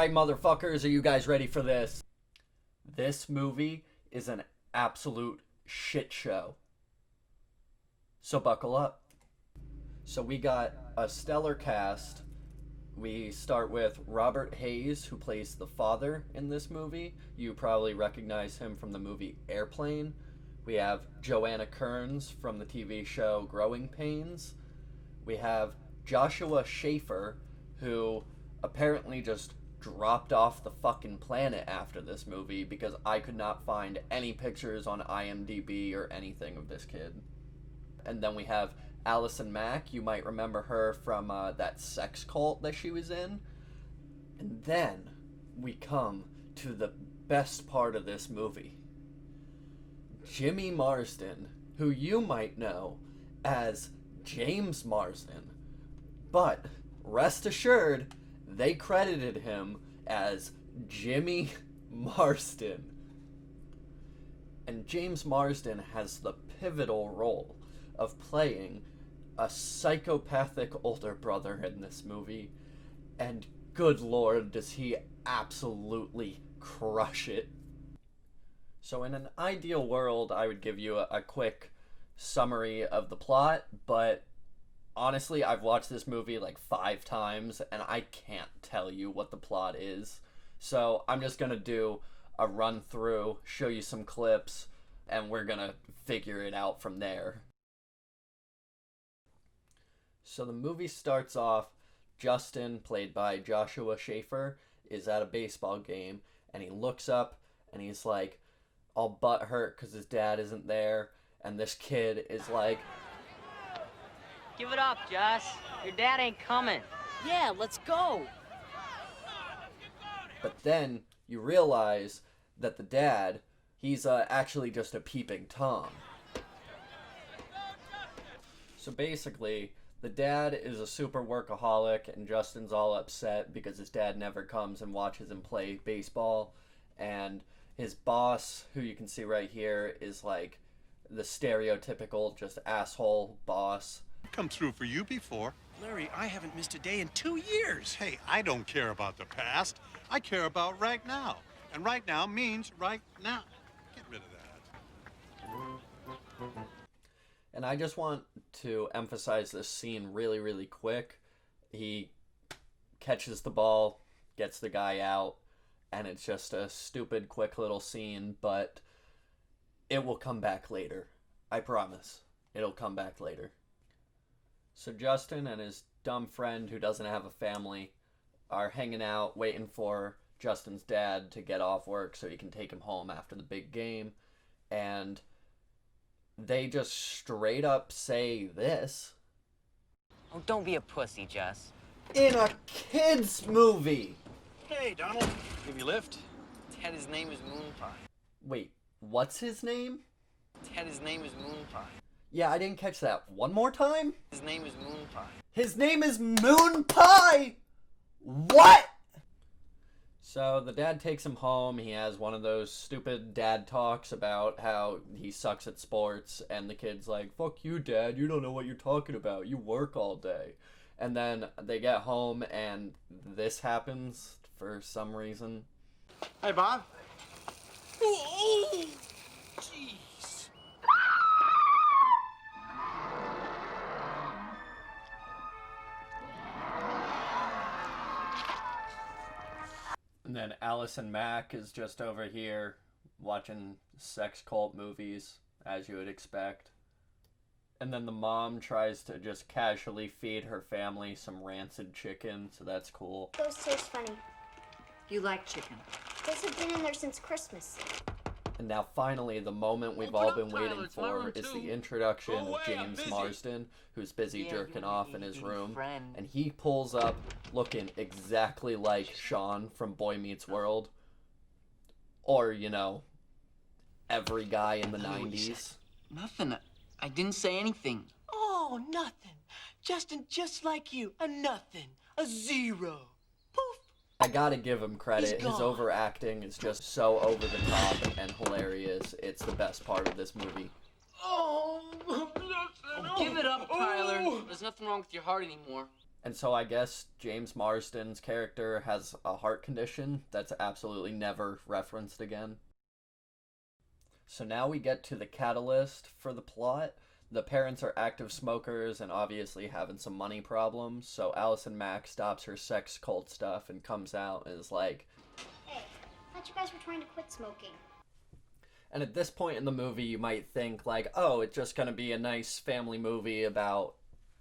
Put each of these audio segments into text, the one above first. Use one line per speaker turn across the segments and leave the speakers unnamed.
Alright, motherfuckers, are you guys ready for this? This movie is an absolute shit show. So buckle up. So we got a stellar cast. We start with Robert Hayes, who plays the father in this movie. You probably recognize him from the movie Airplane. We have Joanna Kerns from the TV show Growing Pains. We have Joshua Schaefer, who apparently just dropped off the fucking planet after this movie because I could not find any pictures on IMDb or anything of this kid. And then we have Allison Mack. You might remember her from that sex cult that she was in. And then we come to the best part of this movie. Jimmy Marsden, who you might know as James Marsden. But rest assured, they credited him as Jimmy Marsden. And James Marsden has the pivotal role of playing a psychopathic older brother in this movie. And good lord, does he absolutely crush it. So in an ideal world, I would give you a quick summary of the plot, but honestly, I've watched this movie like 5 times, and I can't tell you what the plot is. So I'm just going to do a run through, show you some clips, and we're going to figure it out from there. So the movie starts off, Justin, played by Joshua Schaefer, is at a baseball game, and he looks up, and he's like, all butthurt because his dad isn't there, and this kid is like,
give it up, Josh. Your dad ain't coming.
Yeah, let's go.
But then you realize that the dad, he's actually just a peeping Tom. So basically, the dad is a super workaholic, and Justin's all upset because his dad never comes and watches him play baseball. And his boss, who you can see right here, is like the stereotypical just asshole boss.
Come through for you before.
Larry, I haven't missed a day in 2 years.
Hey, I don't care about the past. I care about right now. And right now means right now. Get rid of that.
And I just want to emphasize this scene really, really quick. He catches the ball, gets the guy out, and it's just a stupid, quick little scene, but it will come back later. I promise. It'll come back later. So Justin and his dumb friend who doesn't have a family are hanging out, waiting for Justin's dad to get off work so he can take him home after the big game. And they just straight up say this.
Oh, don't be a pussy, Jess.
In a kid's movie!
Hey, Donald. Give you a lift?
Ted, his name is Moon Pie.
Wait, what's his name?
Ted, his name is Moon Pie.
Yeah, I didn't catch that. One more time?
His name is Moon Pie.
His name is Moon Pie! What? So the dad takes him home. He has one of those stupid dad talks about how he sucks at sports, and the kid's like, fuck you, Dad, you don't know what you're talking about. You work all day. And then they get home, and this happens for some reason.
Hey, Bob. Jeez.
And then Allison Mack is just over here watching sex cult movies, as you would expect. And then the mom tries to just casually feed her family some rancid chicken, so that's cool.
Those taste funny.
You like chicken?
Those have been in there since Christmas.
And now finally, the moment we've all been waiting for is the introduction of James Marsden, who's busy jerking off in his room. And he pulls up looking exactly like Sean from Boy Meets World. Or, you know, every guy in the 90s.
Nothing. I didn't say anything.
Oh, nothing. Justin, just like you. A nothing. A zero. Poof.
I gotta give him credit. His overacting is just so over the top and hilarious. It's the best part of this movie.
Oh, give it up, Tyler. There's nothing wrong with your heart anymore.
And so I guess James Marsden's character has a heart condition that's absolutely never referenced again. So now we get to the catalyst for the plot. The parents are active smokers and obviously having some money problems, so Allison Mack stops her sex cult stuff and comes out and is like,
Hey, I thought you guys were trying to quit smoking.
and at this point in the movie you might think like, oh, it's just gonna be a nice family movie about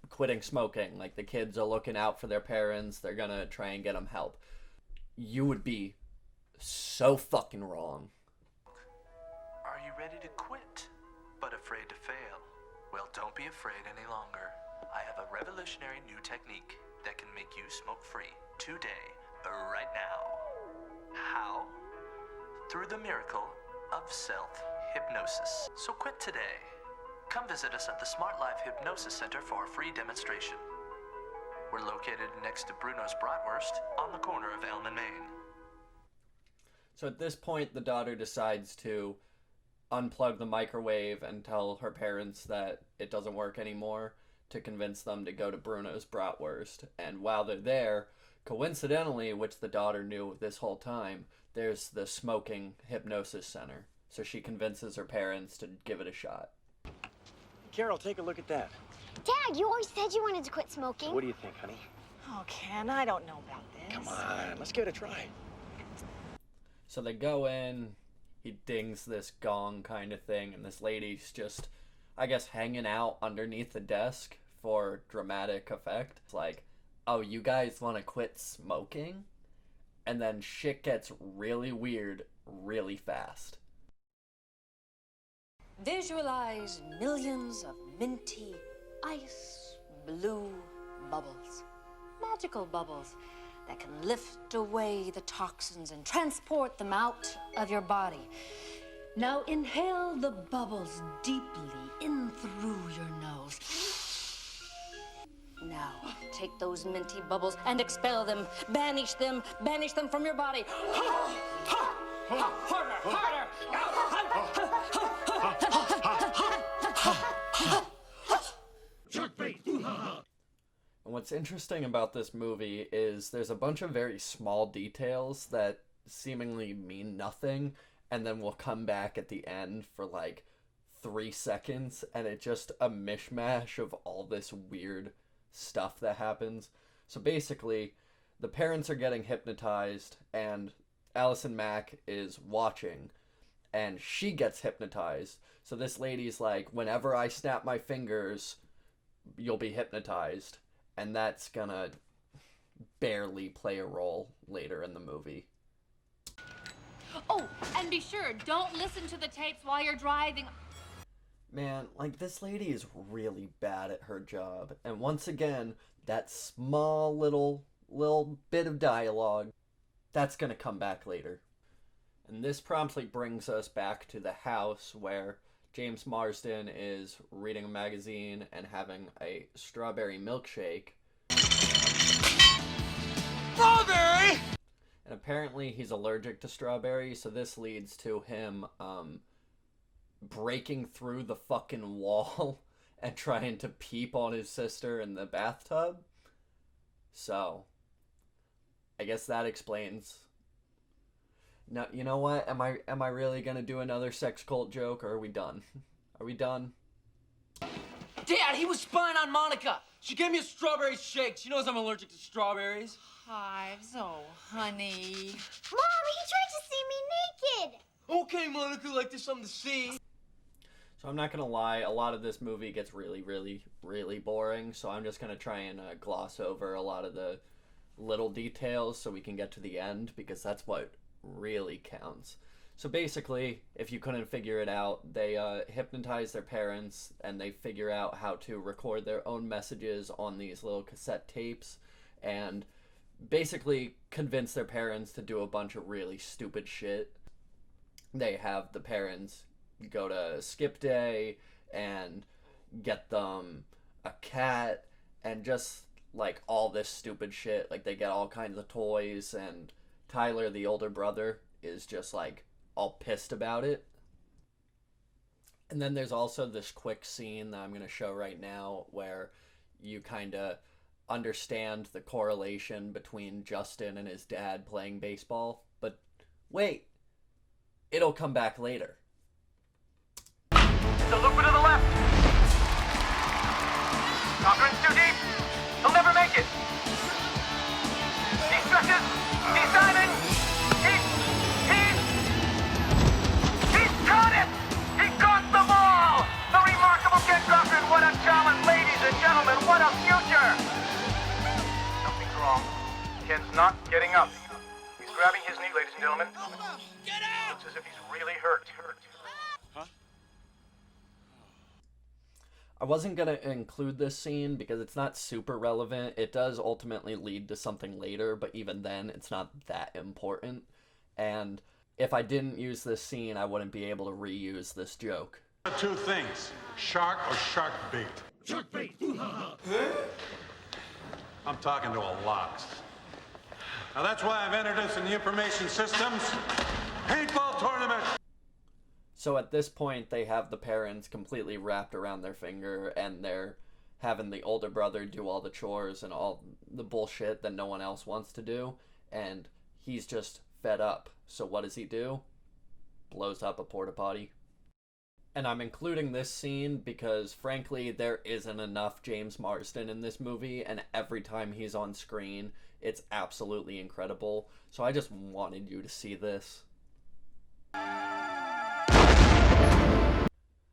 quitting smoking. Like the kids are looking out for their parents, they're gonna try and get them help. You would be so fucking wrong.
Are you ready to quit, but afraid to fail? Well, don't be afraid any longer. I have a revolutionary new technique that can make you smoke-free today, right now. How? Through the miracle of self-hypnosis. So quit today. Come visit us at the Smart Life Hypnosis Center for a free demonstration. We're located next to Bruno's Bratwurst on the corner of Elm and Main.
So at this point the daughter decides to unplug the microwave and tell her parents that it doesn't work anymore to convince them to go to Bruno's Bratwurst. And while they're there, coincidentally, which the daughter knew this whole time, there's the smoking hypnosis center. So she convinces her parents to give it a shot.
Carol, take a look at that.
Dad, you always said you wanted to quit smoking.
What do you think, honey?
Oh, Ken, I don't know about this.
Come on, let's give it a try.
So they go in, he dings this gong kind of thing, and this lady's just, I guess, hanging out underneath the desk for dramatic effect. It's like, oh, you guys want to quit smoking? And then shit gets really weird really fast.
Visualize millions of minty, ice blue bubbles. Magical bubbles that can lift away the toxins and transport them out of your body. Now inhale the bubbles deeply in through your nose. Now take those minty bubbles and expel them, banish them from your body. Harder, harder.
And what's interesting about this movie is there's a bunch of very small details that seemingly mean nothing, and then will come back at the end for like 3 seconds, and it's just a mishmash of all this weird stuff that happens. So basically, the parents are getting hypnotized, and Allison Mack is watching, and she gets hypnotized. So this lady's like, whenever I snap my fingers, you'll be hypnotized. And that's gonna barely play a role later in the movie.
Oh, and be sure, don't listen to the tapes while you're driving.
Man, like, this lady is really bad at her job. And once again, that small little bit of dialogue, that's gonna come back later. And this promptly brings us back to the house where James Marsden is reading a magazine and having a strawberry milkshake.
Strawberry!
And apparently he's allergic to strawberry, so this leads to him breaking through the fucking wall and trying to peep on his sister in the bathtub. So, I guess that explains. Now, you know what? Am I really gonna do another sex cult joke, or are we done? Are we done?
Dad, he was spying on Monica. She gave me a strawberry shake. She knows I'm allergic to strawberries.
Hives, oh, honey.
Mom, he tried to see me naked.
Okay, Monica, like there's something to see.
So I'm not gonna lie, a lot of this movie gets really, really, really boring, so I'm just gonna try and gloss over a lot of the little details so we can get to the end, because that's what really counts. So basically, if you couldn't figure it out, they hypnotize their parents and they figure out how to record their own messages on these little cassette tapes and basically convince their parents to do a bunch of really stupid shit. They have the parents go to skip day and get them a cat and just like all this stupid shit. Like they get all kinds of toys, and Tyler, the older brother, is just like all pissed about it. And then there's also this quick scene that I'm going to show right now where you kind of understand the correlation between Justin and his dad playing baseball. But wait, it'll come back later.
It's a looper to the left. Cochran's too deep. He'll never make it. He stretches. He's diving. He's caught it. He caught the ball. The remarkable Ken Cochran. What a talent, ladies and gentlemen. What a future. Something's wrong. Ken's not getting up. He's grabbing his knee, ladies and gentlemen. Get out! Looks as if he's really hurt.
I wasn't going to include this scene because it's not super relevant. It does ultimately lead to something later, but even then, it's not that important. And if I didn't use this scene, I wouldn't be able to reuse this joke.
Two things, shark or shark bait. Shark bait! I'm talking to a lox. Now that's why I've introduced in the information systems paintball tournament.
So at this point, they have the parents completely wrapped around their finger, and they're having the older brother do all the chores and all the bullshit that no one else wants to do, and he's just fed up. So what does he do? Blows up a porta potty. And I'm including this scene because, frankly, there isn't enough James Marsden in this movie, and every time he's on screen, it's absolutely incredible. So I just wanted you to see this.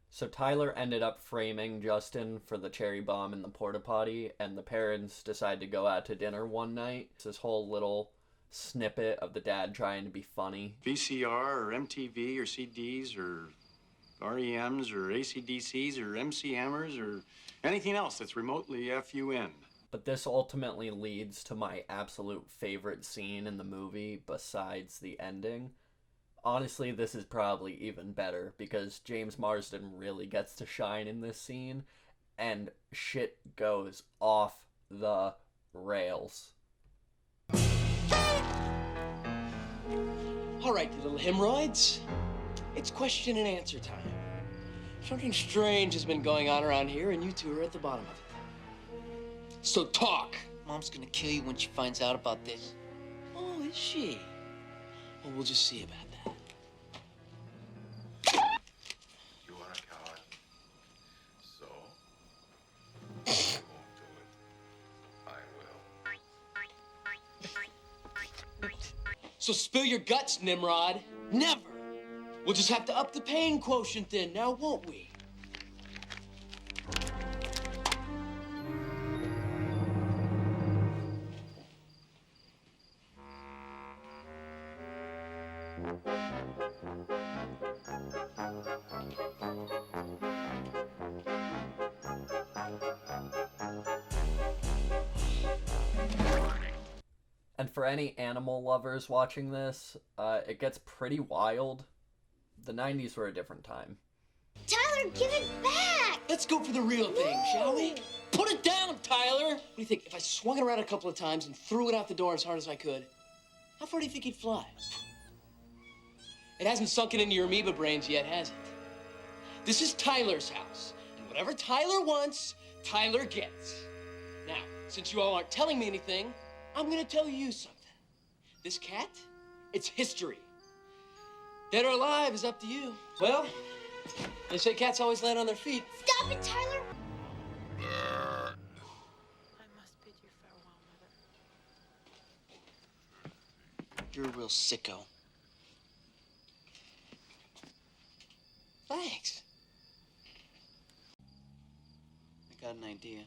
So Tyler ended up framing Justin for the cherry bomb in the porta potty, and the parents decide to go out to dinner one night. It's this whole little snippet of the dad trying to be funny.
VCR or MTV or CDs or REMs or ACDCs or MC Hammers or anything else that's remotely FUN.
But this ultimately leads to my absolute favorite scene in the movie besides the ending. Honestly, this is probably even better because James Marsden really gets to shine in this scene, and shit goes off the rails.
All right, you little hemorrhoids. It's question and answer time. Something strange has been going on around here, and you two are at the bottom of it. So talk. Mom's gonna kill you when she finds out about this. Oh, is she? Well, we'll just see about that.
You are a coward. So, you won't do it. I will.
So spill your guts, Nimrod. Never. We'll just have to up the pain quotient then, now won't we?
And for any animal lovers watching this, it gets pretty wild. The 90s were a different time.
Tyler, give it back!
Let's go for the real thing, shall we? Put it down, Tyler! What do you think, if I swung it around a couple of times and threw it out the door as hard as I could, how far do you think he'd fly? It hasn't sunken into your amoeba brains yet, has it? This is Tyler's house, and whatever Tyler wants, Tyler gets. Now, since you all aren't telling me anything, I'm gonna tell you something. This cat, it's history. Dead or alive is up to you. Well, they say cats always land on their feet.
Stop it, Tyler!
I must bid you farewell, Mother.
You're a real sicko. Thanks. I got an idea.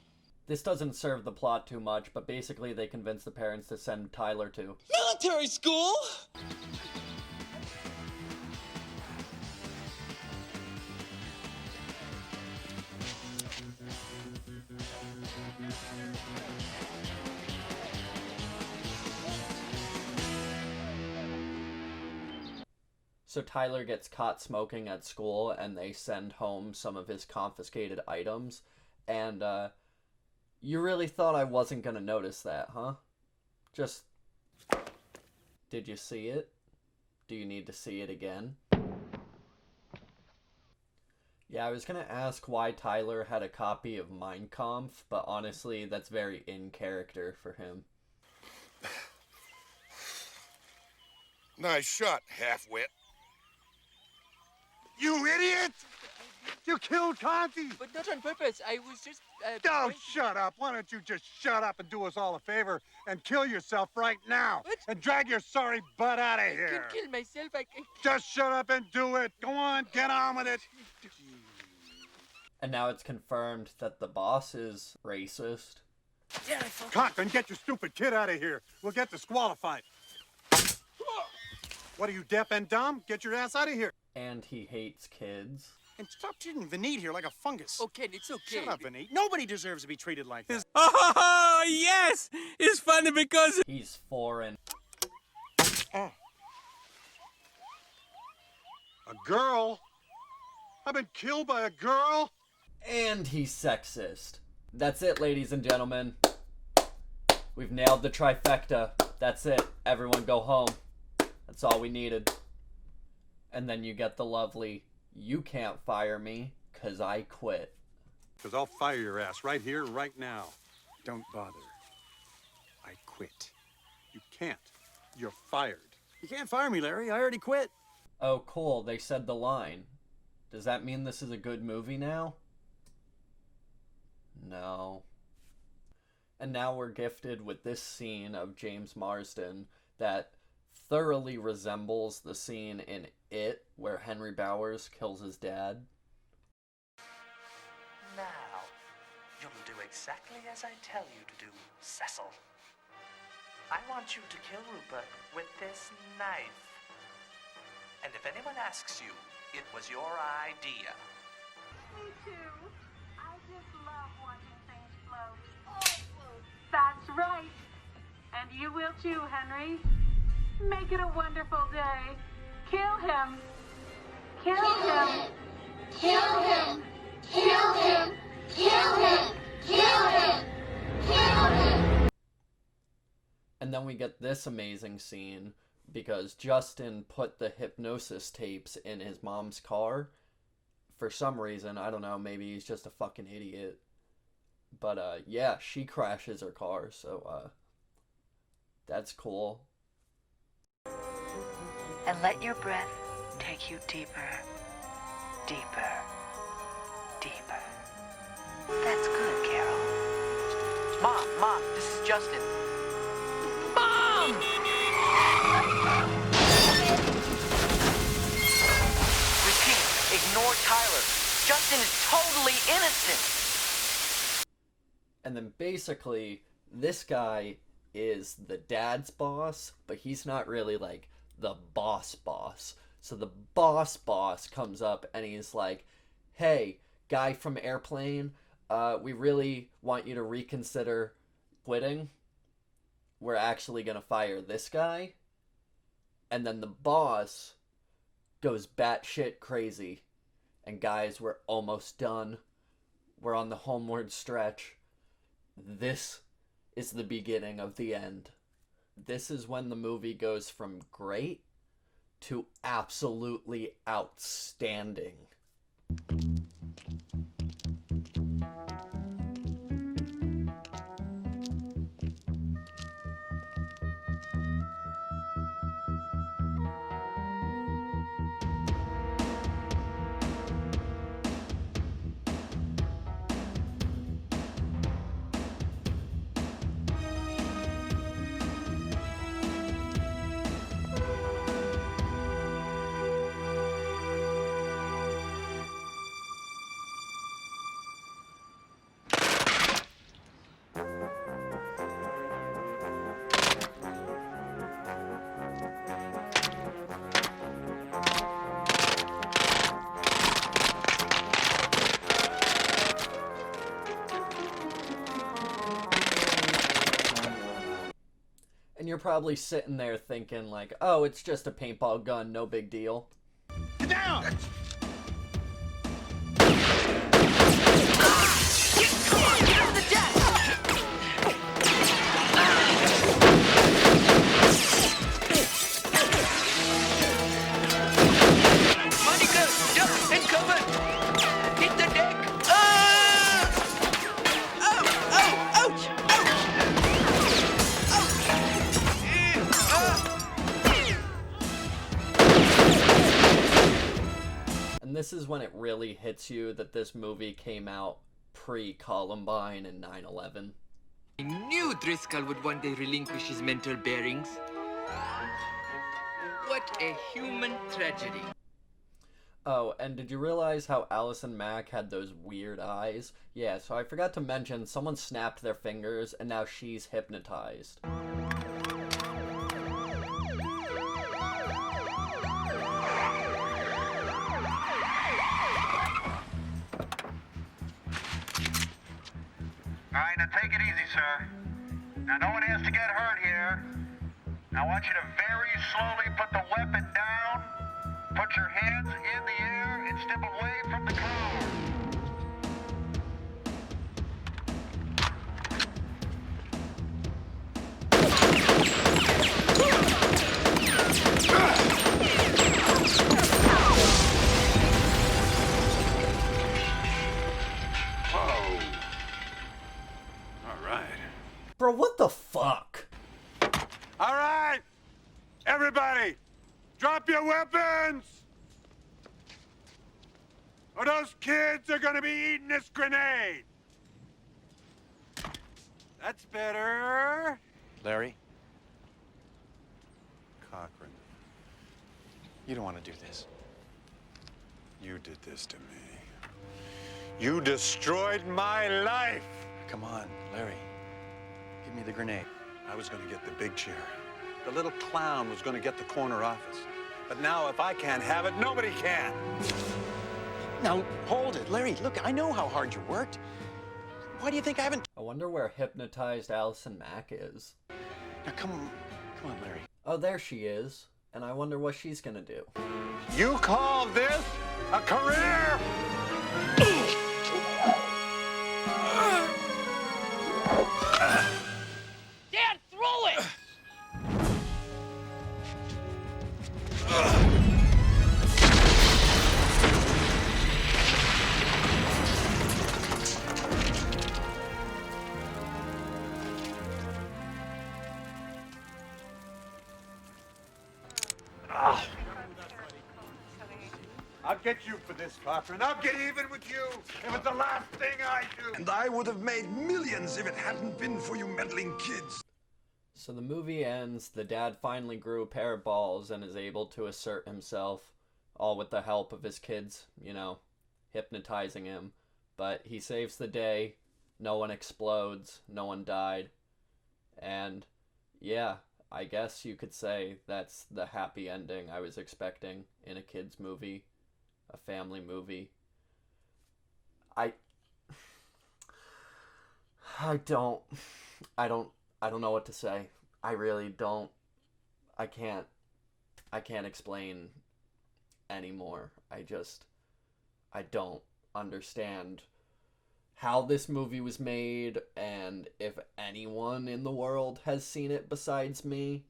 This doesn't serve the plot too much, but basically they convince the parents to send Tyler to
military school!
So Tyler gets caught smoking at school, and they send home some of his confiscated items. And, you really thought I wasn't gonna notice that, huh? Just... Did you see it? Do you need to see it again? Yeah, I was gonna ask why Tyler had a copy of Mein Kampf, but honestly, that's very in character for him.
Nice shot, half-wit.
You idiot! You killed Conti!
But not on purpose. I was just.
Oh, shut up. Why don't you just shut up and do us all a favor and kill yourself right now?
What?
And drag your sorry butt out of
I
here.
could kill myself.
Just shut up and do it. Go on, get on with it.
And now it's confirmed that the boss is racist.
Yeah, I thought.
Cock, then get your stupid kid out of here. We'll get disqualified. What are you, deaf and dumb? Get your ass out of here.
And he hates kids.
And stop treating Vinny here like a fungus.
Oh, Ken, it's okay.
Shut up, Vinny. Nobody deserves to be treated like that.
Oh, yes! It's funny because...
He's foreign.
Oh. A girl? I've been killed by a girl?
And he's sexist. That's it, ladies and gentlemen. We've nailed the trifecta. That's it. Everyone go home. That's all we needed. And then you get the lovely, you can't fire me, 'cause I quit.
'Cause I'll fire your ass right here, right now.
Don't bother. I quit.
You can't. You're fired.
You can't fire me, Larry. I already quit.
Oh, cool. They said the line. Does that mean this is a good movie now? No. And now we're gifted with this scene of James Marsden that thoroughly resembles the scene in It where Henry Bowers kills his dad.
Now, you'll do exactly as I tell you to do, Cecil. I want you to kill Rupert with this knife. And if anyone asks you, it was your idea.
Me too. I just love watching things float. That's right. And you will too, Henry. Make it a wonderful day. Kill him. Kill him.
Kill him! Kill him! Kill him! Kill him! Kill him!
And then we get this amazing scene because Justin put the hypnosis tapes in his mom's car. For some reason, I don't know, maybe he's just a fucking idiot. But yeah, she crashes her car, so that's cool.
And let your breath take you deeper, deeper, deeper. That's good, Carol.
Mom, this is Justin. Mom! Repeat, ignore Tyler. Justin is totally innocent.
And then basically, this guy is the dad's boss, but he's not really like the boss. So the boss comes up and he's like, hey, guy from Airplane, we really want you to reconsider quitting. We're actually gonna fire this guy. And then the boss goes batshit crazy. And guys, we're almost done. We're on the homeward stretch. This is the beginning of the end. This is when the movie goes from great to absolutely outstanding. And you're probably sitting there thinking like, oh, it's just a paintball gun, no big deal.
Get down!
Come on, get under the desk! Mighty good! Yep, it's coming!
And this is when it really hits you that this movie came out pre-Columbine and 9/11.
I knew Driscoll would one day relinquish his mental bearings. What a human tragedy.
Oh, and did you realize how Allison Mack had those weird eyes? Yeah, so I forgot to mention, someone snapped their fingers, and now she's hypnotized.
All right, now take it easy, sir. Now, no one has to get hurt here. I want you to very slowly put the weapon down, put your hands in the air, and step away from the car.
Whoa. All right.
Bro, what the fuck?
All right. Everybody, drop your weapons! Or those kids are gonna be eating this grenade! That's better.
Larry? Cochran. You don't want to do this.
You did this to me. You destroyed my life!
Come on, Larry. Give me the grenade.
I was gonna get the big chair. The little clown was gonna get the corner office. But now if I can't have it, nobody can.
Now, hold it. Larry, look, I know how hard you worked. Why do you think I haven't...
I wonder where hypnotized Allison Mack is.
Now, come on, Larry.
Oh, there she is. And I wonder what she's gonna do.
You call this a career?
Dad, throw it!
I'll get you for this, Cochran. I'll get even with you if it's the last thing I do.
And I would have made millions if it hadn't been for you meddling kids.
So the movie ends, the dad finally grew a pair of balls and is able to assert himself, all with the help of his kids, you know, hypnotizing him. But he saves the day, no one explodes, no one died, and yeah, I guess you could say that's the happy ending I was expecting in a kid's movie, a family movie. I don't know what to say. I really don't. I can't explain anymore. I don't understand how this movie was made, and if anyone in the world has seen it besides me.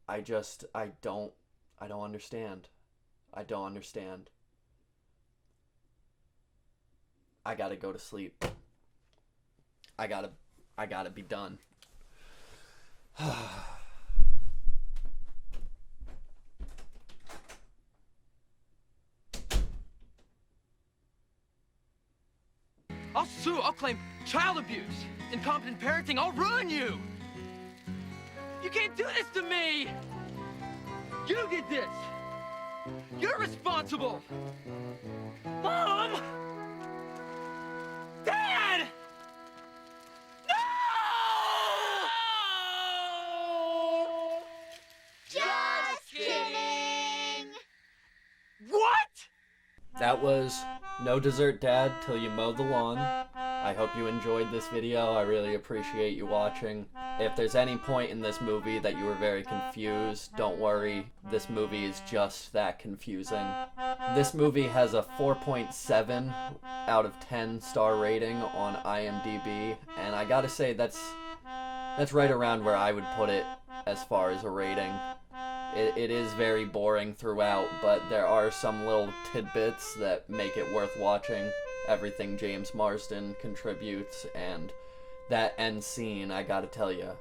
I don't understand. I don't understand. I gotta go to sleep. I gotta be done.
I'll sue. I'll claim child abuse, incompetent parenting. I'll ruin you. You can't do this to me. You did this. You're responsible. Mom! Dad!
Just kidding!
What?
That was No Dessert Dad Till You Mow the Lawn. I hope you enjoyed this video. I really appreciate you watching. If there's any point in this movie that you were very confused, don't worry. This movie is just that confusing. This movie has a 4.7 out of 10 star rating on IMDb, and I gotta say that's right around where I would put it as far as a rating. It is very boring throughout, but there are some little tidbits that make it worth watching. Everything James Marsden contributes, and that end scene, I gotta tell you.